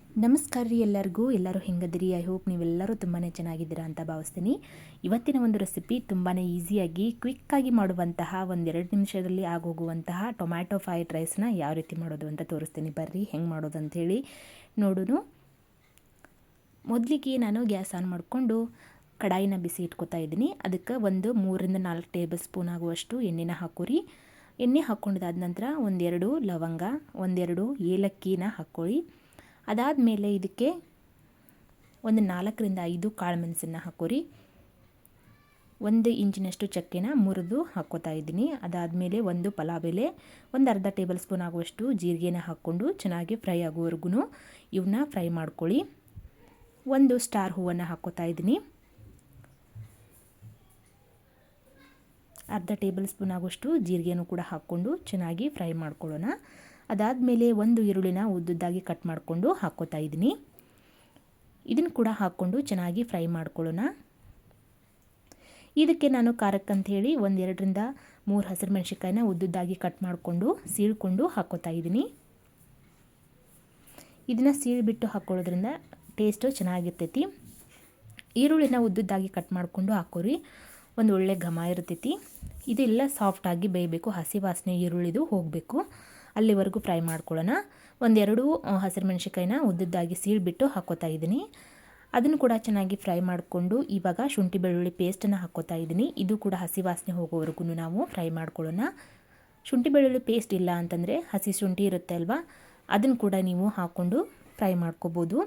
ನಮಸ್ಕಾರ ರೀ ಎಲ್ಲರೂ ಹೆಂಗದಿರಿ. ಐ ಹೋಪ್ ನೀವೆಲ್ಲರೂ ತುಂಬಾ ಚೆನ್ನಾಗಿದ್ದೀರಾ ಅಂತ ಭಾವಿಸ್ತೀನಿ. ಇವತ್ತಿನ ಒಂದು ರೆಸಿಪಿ ತುಂಬಾ ಈಸಿಯಾಗಿ ಕ್ವಿಕ್ಕಾಗಿ ಮಾಡುವಂತಹ 1-2 ನಿಮಿಷದಲ್ಲಿ ಆಗೋಗುವಂತಹ ಟೊಮ್ಯಾಟೊ ಫ್ರೈಡ್ ರೈಸ್ನ ಯಾವ ರೀತಿ ಮಾಡೋದು ಅಂತ ತೋರಿಸ್ತೀನಿ. ಬರ್ರಿ ಹೆಂಗೆ ಮಾಡೋದು ಅಂಥೇಳಿ ನೋಡೋಣ. ಮೊದಲಿಗೆ ನಾನು ಗ್ಯಾಸ್ ಆನ್ ಮಾಡಿಕೊಂಡು ಕಡಾಯಿನ ಬಿಸಿ ಇಟ್ಕೊತಾ ಇದ್ದೀನಿ. ಅದಕ್ಕೆ 3-4 ಟೇಬಲ್ ಸ್ಪೂನ್ ಆಗುವಷ್ಟು ಎಣ್ಣೆನ ಹಾಕೋರಿ. ಎಣ್ಣೆ ಹಾಕ್ಕೊಂಡಿದ್ದಾದ ನಂತರ 1-2 ಲವಂಗ, 1-2 ಏಲಕ್ಕಿನ ಹಾಕ್ಕೊಳ್ಳಿ. ಅದಾದಮೇಲೆ ಇದಕ್ಕೆ 4-5 ಕಾಳು ಮೆಣಸನ್ನು ಹಾಕೋರಿ. 1 ಇಂಚಿನಷ್ಟು ಚಕ್ಕೆನ ಮುರಿದು ಹಾಕ್ಕೋತಾ ಇದ್ದೀನಿ. ಅದಾದಮೇಲೆ 1 ಪಲಾವ್ ಎಲೆ, 1/2 ಟೇಬಲ್ ಸ್ಪೂನ್ ಆಗುವಷ್ಟು ಜೀರಿಗೆನ ಹಾಕ್ಕೊಂಡು ಚೆನ್ನಾಗಿ ಫ್ರೈ ಆಗುವವರೆಗೂ ಇವನ್ನ ಫ್ರೈ ಮಾಡ್ಕೊಳ್ಳಿ. 1 ಸ್ಟಾರ್ ಹೂವನ್ನು ಹಾಕ್ಕೋತಾ ಇದ್ದೀನಿ. 1/2 ಟೇಬಲ್ ಸ್ಪೂನ್ ಆಗುವಷ್ಟು ಜೀರಿಗೆನೂ ಕೂಡ ಹಾಕ್ಕೊಂಡು ಚೆನ್ನಾಗಿ ಫ್ರೈ ಮಾಡ್ಕೊಳ್ಳೋಣ. ಅದಾದಮೇಲೆ 1 ಈರುಳ್ಳಿನ ಉದ್ದುದ್ದಾಗಿ ಕಟ್ ಮಾಡಿಕೊಂಡು ಹಾಕ್ಕೋತಾ ಇದ್ದೀನಿ. ಇದನ್ನು ಕೂಡ ಹಾಕ್ಕೊಂಡು ಚೆನ್ನಾಗಿ ಫ್ರೈ ಮಾಡ್ಕೊಳ್ಳೋಣ. ಇದಕ್ಕೆ ನಾನು ಖಾರಕ್ಕಂತ ಹೇಳಿ 1-2-3 ಹಸಿರು ಮೆಣಸಿನ್ಕಾಯಿನ ಉದ್ದುದ್ದಾಗಿ ಕಟ್ ಮಾಡಿಕೊಂಡು ಸೀಳ್ಕೊಂಡು ಹಾಕ್ಕೋತಾ ಇದ್ದೀನಿ. ಇದನ್ನು ಸೀಳ್ಬಿಟ್ಟು ಹಾಕ್ಕೊಳ್ಳೋದ್ರಿಂದ ಟೇಸ್ಟು ಚೆನ್ನಾಗಿರ್ತೈತಿ. ಈರುಳ್ಳಿನ ಉದ್ದುದ್ದಾಗಿ ಕಟ್ ಮಾಡಿಕೊಂಡು ಹಾಕೋರಿ. ಒಂದು ಒಳ್ಳೆ ಘಮ ಇರ್ತೈತಿ. ಇದೆಲ್ಲ ಸಾಫ್ಟಾಗಿ ಬೇಯಬೇಕು, ಹಸಿ ವಾಸನೆ ಈರುಳ್ಳಿದು ಹೋಗಬೇಕು, ಅಲ್ಲಿವರೆಗೂ ಫ್ರೈ ಮಾಡ್ಕೊಳ್ಳೋಣ. 1-2 ಹಸಿರು ಮೆಣಸಿನ್ಕಾಯಿನ ಉದ್ದುದ್ದಾಗಿ ಸೀಳ್ಬಿಟ್ಟು ಹಾಕ್ಕೋತಾ ಇದ್ದೀನಿ. ಅದನ್ನು ಕೂಡ ಚೆನ್ನಾಗಿ ಫ್ರೈ ಮಾಡಿಕೊಂಡು ಇವಾಗ ಶುಂಠಿ ಬೆಳ್ಳುಳ್ಳಿ ಪೇಸ್ಟನ್ನು ಹಾಕ್ಕೋತಾ ಇದ್ದೀನಿ. ಇದು ಕೂಡ ಹಸಿ ವಾಸನೆ ಹೋಗೋವರೆಗೂ ನಾವು ಫ್ರೈ ಮಾಡ್ಕೊಳ್ಳೋಣ. ಶುಂಠಿ ಬೆಳ್ಳುಳ್ಳಿ ಪೇಸ್ಟ್ ಇಲ್ಲ ಅಂತಂದರೆ ಹಸಿ ಶುಂಠಿ ಇರುತ್ತೆ ಅಲ್ವಾ, ಅದನ್ನು ಕೂಡ ನೀವು ಹಾಕ್ಕೊಂಡು ಫ್ರೈ ಮಾಡ್ಕೋಬೋದು.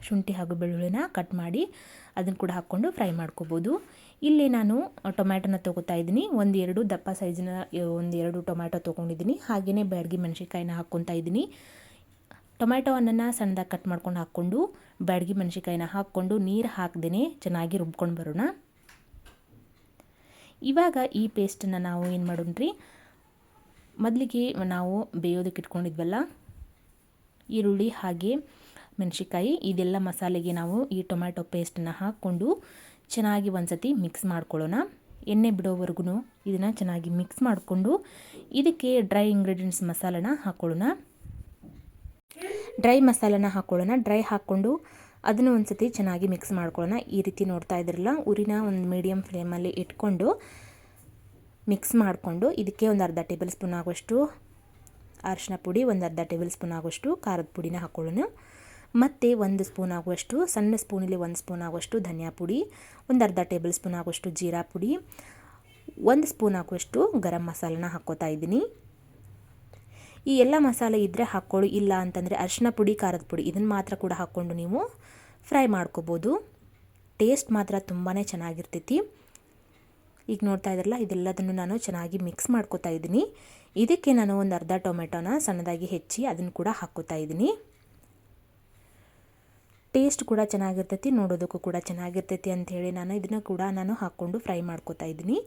ಶುಂಠಿ ಹಾಗೂ ಬೆಳ್ಳುಳ್ಳಿನ ಕಟ್ ಮಾಡಿ ಅದನ್ನು ಕೂಡ ಹಾಕ್ಕೊಂಡು ಫ್ರೈ ಮಾಡ್ಕೋಬೋದು. ಇಲ್ಲಿ ನಾನು ಟೊಮ್ಯಾಟೊನ ತೊಗೋತಾ ಇದ್ದೀನಿ. 1-2 ದಪ್ಪ ಸೈಜಿನ 1-2 ಟೊಮ್ಯಾಟೊ ತೊಗೊಂಡಿದ್ದೀನಿ. ಹಾಗೆಯೇ ಬ್ಯಾಡಗಿ ಮೆಣಸಿನ್ಕಾಯಿನ ಹಾಕ್ಕೊತಾ ಇದ್ದೀನಿ. ಟೊಮ್ಯಾಟೊವನ್ನು ಸಣ್ಣದಾಗಿ ಕಟ್ ಮಾಡ್ಕೊಂಡು ಹಾಕ್ಕೊಂಡು ಬ್ಯಾಡಗಿ ಮೆಣಸಿನ್ಕಾಯಿನ ಹಾಕ್ಕೊಂಡು ನೀರು ಹಾಕ್ದೇ ಚೆನ್ನಾಗಿ ರುಬ್ಕೊಂಡು ಬರೋಣ. ಇವಾಗ ಈ ಪೇಸ್ಟನ್ನು ನಾವು ಏನು ಮಾಡೋಣ್ರಿ, ಮೊದಲಿಗೆ ನಾವು ಬೇಯೋದಕ್ಕೆ ಇಟ್ಕೊಂಡಿದ್ವಲ್ಲ ಈರುಳ್ಳಿ ಹಾಗೆ ಮೆಣಸಿನ್ಕಾಯಿ, ಇದೆಲ್ಲ ಮಸಾಲೆಗೆ ನಾವು ಈ ಟೊಮ್ಯಾಟೊ ಪೇಸ್ಟನ್ನು ಹಾಕ್ಕೊಂಡು ಚೆನ್ನಾಗಿ ಒಂದ್ಸತಿ ಮಿಕ್ಸ್ ಮಾಡ್ಕೊಳ್ಳೋಣ. ಎಣ್ಣೆ ಬಿಡೋವರೆಗೂ ಇದನ್ನು ಚೆನ್ನಾಗಿ ಮಿಕ್ಸ್ ಮಾಡಿಕೊಂಡು ಇದಕ್ಕೆ ಡ್ರೈ ಇಂಗ್ರೀಡಿಯೆಂಟ್ಸ್ ಮಸಾಲನ ಹಾಕ್ಕೊಳ್ಳೋಣ. ಡ್ರೈ ಹಾಕ್ಕೊಂಡು ಅದನ್ನು ಒಂದ್ಸತಿ ಚೆನ್ನಾಗಿ ಮಿಕ್ಸ್ ಮಾಡ್ಕೊಳ್ಳೋಣ. ಈ ರೀತಿ ನೋಡ್ತಾ ಇದ್ರಲ್ಲ, ಉರಿನ ಒಂದು ಮೀಡಿಯಮ್ ಫ್ಲೇಮಲ್ಲಿ ಇಟ್ಕೊಂಡು ಮಿಕ್ಸ್ ಮಾಡಿಕೊಂಡು ಇದಕ್ಕೆ 1/2 ಟೇಬಲ್ ಸ್ಪೂನ್ ಆಗುವಷ್ಟು ಅರಿಶಿನ ಪುಡಿ, 1/2 ಟೇಬಲ್ ಸ್ಪೂನ್ ಆಗುವಷ್ಟು ಖಾರದ ಪುಡಿನ ಹಾಕ್ಕೊಳ್ಳೋಣ. ಮತ್ತು 1 ಸ್ಪೂನ್ ಆಗುವಷ್ಟು, ಸಣ್ಣ ಸ್ಪೂನಲ್ಲಿ 1 ಸ್ಪೂನ್ ಆಗುವಷ್ಟು ಧನಿಯಾ ಪುಡಿ, 1/2 ಟೇಬಲ್ ಸ್ಪೂನ್ ಆಗುವಷ್ಟು ಜೀರಾ ಪುಡಿ, 1 ಸ್ಪೂನ್ ಆಗುವಷ್ಟು ಗರಂ ಮಸಾಲನ ಹಾಕ್ಕೋತಾ ಇದ್ದೀನಿ. ಈ ಎಲ್ಲ ಮಸಾಲೆ ಇದ್ದರೆ ಹಾಕ್ಕೊಳ್ಳಿ, ಇಲ್ಲ ಅಂತಂದರೆ ಅರಿಶಿನ ಪುಡಿ, ಖಾರದ ಪುಡಿ ಇದನ್ನು ಮಾತ್ರ ಕೂಡ ಹಾಕ್ಕೊಂಡು ನೀವು ಫ್ರೈ ಮಾಡ್ಕೋಬೋದು. ಟೇಸ್ಟ್ ಮಾತ್ರ ತುಂಬಾ ಚೆನ್ನಾಗಿರ್ತೈತಿ. ಈಗ ನೋಡ್ತಾ ಇದ್ರಲ್ಲ, ಇದೆಲ್ಲದನ್ನು ನಾನು ಚೆನ್ನಾಗಿ ಮಿಕ್ಸ್ ಮಾಡ್ಕೋತಾ ಇದ್ದೀನಿ. ಇದಕ್ಕೆ ನಾನು 1/2 ಟೊಮೆಟೊನ ಸಣ್ಣದಾಗಿ ಹೆಚ್ಚಿ ಅದನ್ನು ಕೂಡ ಹಾಕ್ಕೋತಾ ಇದ್ದೀನಿ. ಟೇಸ್ಟ್ ಕೂಡ ಚೆನ್ನಾಗಿರ್ತೈತಿ, ನೋಡೋದಕ್ಕೂ ಕೂಡ ಚೆನ್ನಾಗಿರ್ತೈತಿ ಅಂಥೇಳಿ ಇದನ್ನು ಕೂಡ ಹಾಕ್ಕೊಂಡು ಫ್ರೈ ಮಾಡ್ಕೋತಾ ಇದ್ದೀನಿ.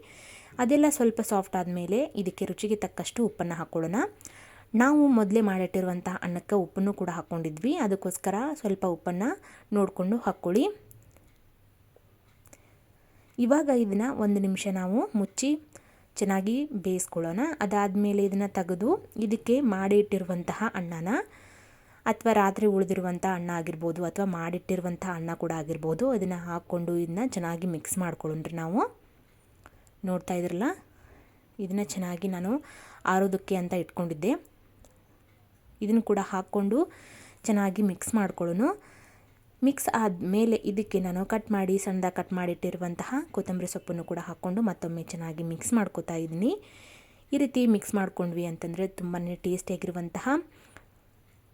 ಅದೆಲ್ಲ ಸ್ವಲ್ಪ ಸಾಫ್ಟ್ ಆದಮೇಲೆ ಇದಕ್ಕೆ ರುಚಿಗೆ ತಕ್ಕಷ್ಟು ಉಪ್ಪನ್ನು ಹಾಕ್ಕೊಳ್ಳೋಣ. ನಾವು ಮೊದಲೇ ಮಾಡಿಟ್ಟಿರುವಂತಹ ಅನ್ನಕ್ಕೆ ಉಪ್ಪನ್ನು ಕೂಡ ಹಾಕ್ಕೊಂಡಿದ್ವಿ, ಅದಕ್ಕೋಸ್ಕರ ಸ್ವಲ್ಪ ಉಪ್ಪನ್ನು ನೋಡಿಕೊಂಡು ಹಾಕ್ಕೊಳ್ಳಿ. ಇವಾಗ ಇದನ್ನು 1 ನಿಮಿಷ ನಾವು ಮುಚ್ಚಿ ಚೆನ್ನಾಗಿ ಬೇಯಿಸ್ಕೊಳ್ಳೋಣ. ಅದಾದಮೇಲೆ ಇದನ್ನು ತೆಗೆದು ಇದಕ್ಕೆ ಮಾಡಿ ಇಟ್ಟಿರುವಂತಹ ಅನ್ನನ ಅಥವಾ ರಾತ್ರಿ ಉಳಿದಿರುವಂಥ ಅನ್ನ ಆಗಿರ್ಬೋದು ಅಥವಾ ಮಾಡಿಟ್ಟಿರುವಂಥ ಅನ್ನ ಕೂಡ ಆಗಿರ್ಬೋದು, ಅದನ್ನು ಹಾಕ್ಕೊಂಡು ಇದನ್ನ ಚೆನ್ನಾಗಿ ಮಿಕ್ಸ್ ಮಾಡ್ಕೊಳ್ಳೋಣ್ರಿ. ನಾವು ನೋಡ್ತಾ ಇದ್ರಲ್ಲ, ಇದನ್ನು ಚೆನ್ನಾಗಿ ನಾನು ಆರೋದಕ್ಕೆ ಅಂತ ಇಟ್ಕೊಂಡಿದ್ದೆ. ಇದನ್ನು ಕೂಡ ಹಾಕ್ಕೊಂಡು ಚೆನ್ನಾಗಿ ಮಿಕ್ಸ್ ಮಾಡ್ಕೊಳ್ಳೋಣ. ಮಿಕ್ಸ್ ಆದಮೇಲೆ ಇದಕ್ಕೆ ನಾನು ಸಣ್ಣದಾಗಿ ಕಟ್ ಮಾಡಿಟ್ಟಿರುವಂತಹ ಕೊತ್ತಂಬರಿ ಸೊಪ್ಪನ್ನು ಕೂಡ ಹಾಕ್ಕೊಂಡು ಮತ್ತೊಮ್ಮೆ ಚೆನ್ನಾಗಿ ಮಿಕ್ಸ್ ಮಾಡ್ಕೋತಾ ಇದ್ದೀನಿ. ಈ ರೀತಿ ಮಿಕ್ಸ್ ಮಾಡ್ಕೊಂಡ್ವಿ ಅಂತಂದರೆ ತುಂಬಾ ಟೇಸ್ಟಿಯಾಗಿರುವಂತಹ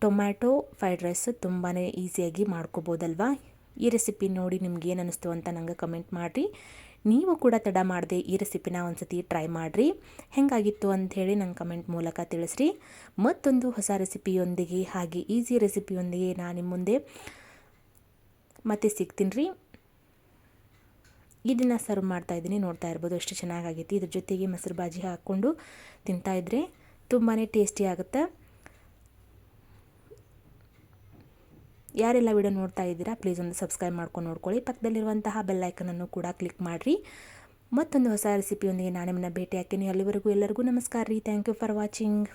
ಟೊಮ್ಯಾಟೊ ಫ್ರೈಡ್ ರೈಸ್ ತುಂಬಾ ಈಸಿಯಾಗಿ ಮಾಡ್ಕೋಬೋದಲ್ವಾ. ಈ ರೆಸಿಪಿ ನೋಡಿ ನಿಮ್ಗೆ ಏನು ಅನ್ನಿಸ್ತು ಅಂತ ನಂಗೆ ಕಮೆಂಟ್ ಮಾಡಿರಿ. ನೀವು ಕೂಡ ತಡ ಮಾಡದೆ ಈ ರೆಸಿಪಿನ ಒಂದ್ಸತಿ ಟ್ರೈ ಮಾಡಿರಿ. ಹೆಂಗಾಗಿತ್ತು ಅಂಥೇಳಿ ನಂಗೆ ಕಮೆಂಟ್ ಮೂಲಕ ತಿಳಿಸ್ರಿ. ಮತ್ತೊಂದು ಹೊಸ ರೆಸಿಪಿಯೊಂದಿಗೆ ಹಾಗೆ ಈಸಿ ರೆಸಿಪಿಯೊಂದಿಗೆ ನಾನು ನಿಮ್ಮ ಮುಂದೆ ಮತ್ತೆ ಸಿಗ್ತೀನಿ ರೀ. ಇದನ್ನು ಸರ್ವ್ ಮಾಡ್ತಾ ಇದ್ದೀನಿ, ನೋಡ್ತಾ ಇರ್ಬೋದು ಎಷ್ಟು ಚೆನ್ನಾಗಾಗೈತಿ. ಇದ್ರ ಜೊತೆಗೆ ಮೊಸರು ಬಾಜಿ ಹಾಕ್ಕೊಂಡು ತಿಂತಾಯಿದ್ರೆ ತುಂಬಾ ಟೇಸ್ಟಿ ಆಗುತ್ತೆ. ಯಾರೆಲ್ಲ ವಿಡಿಯೋ ನೋಡ್ತಾ ಇದ್ದೀರಾ ಪ್ಲೀಸ್ ಒಂದು ಸಬ್ಸ್ಕ್ರೈಬ್ ಮಾಡ್ಕೊಂಡು ನೋಡ್ಕೊಳ್ಳಿ. ಪಕ್ಕದಲ್ಲಿರುವಂತಹ ಬೆಲ್ ಐಕನನ್ನು ಕೂಡ ಕ್ಲಿಕ್ ಮಾಡಿರಿ. ಮತ್ತೊಂದು ಹೊಸ ರೆಸಿಪಿಯೊಂದಿಗೆ ನಾನು ನಿಮ್ಮನ್ನ ಭೇಟಿ ಹಾಕ್ತೀನಿ. ಅಲ್ಲಿವರೆಗೂ ಎಲ್ಲರಿಗೂ ನಮಸ್ಕಾರ ರೀ. Thank you for watching.